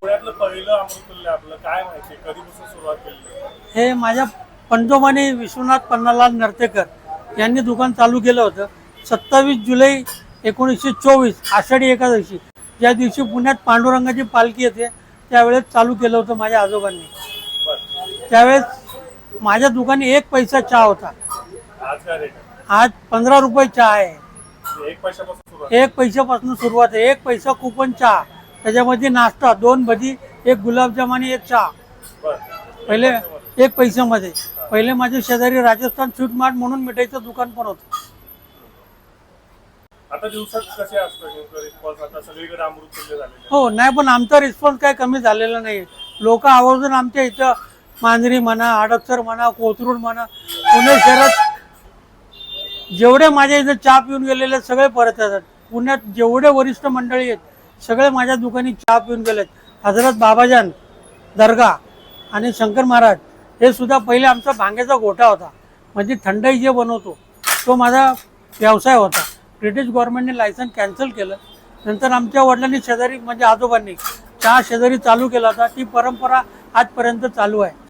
पुण्यातलं पहिलं अमृततुल्य आपलं काय माहिती कधीपासून सुरुवात केली? हे माझ्या पंजोबाने विश्वनाथ पन्नालाल नरतेकर यांनी दुकान चालू केलं होतं. 27 जुलै 1924 आषाढी एकादशी ज्या दिवशी पुण्यात पांडुरंगाची पालखी येते त्यावेळेस चालू केलं होतं माझ्या आजोबांनी. त्यावेळेस माझ्या दुकानी 1 पैसा चहा होता. आज काय रेट? आज 15 रुपये चहा आहे. 1 पैशापासून सुरुवात. 1 पैशापासून सुरुवात आहे. 1 पैसा कुपन चहा, त्याच्यामध्ये नाश्ता, 2 भजी, 1 गुलाबजाम आणि 1 चहा. पहिले 1 पैशामध्ये. पहिले माझ्या शेजारी राजस्थान स्वीट मार्ट म्हणून मिठाईचं दुकान पण होतं. आता दिवसात कसे असतं नेमकं रिस्पॉन्स? आता सगळीकडे अमृततुल्य झालेलं हो, नाही पण आमचा रिस्पॉन्स काय कमी झालेला नाही. लोक आवर्जून आमच्या इथं मांजरी म्हणा, हडपसर म्हणा, कोथरूड म्हणा, पुणे शहरात जेवढे माझ्या इथं चहा पिऊन गेलेले सगळे परत येतात. पुण्यात जेवढे वरिष्ठ मंडळी आहेत सगळे माझ्या दुकानी चहा पिऊन गेलेत. हजरत बाबाजान दर्गा आणि शंकर महाराज हे सुद्धा पहिले आमचा भांग्याचा गोठा होता, म्हणजे थंडाई जे बनवतो तो माझा व्यवसाय होता. ब्रिटिश गव्हर्नमेंटने लायसन कॅन्सल केलं. नंतर आमच्या वडिलांनी शेजारी म्हणजे आजोबांनी चहा शेजारी चालू केला होता. ती परंपरा आजपर्यंत चालू आहे.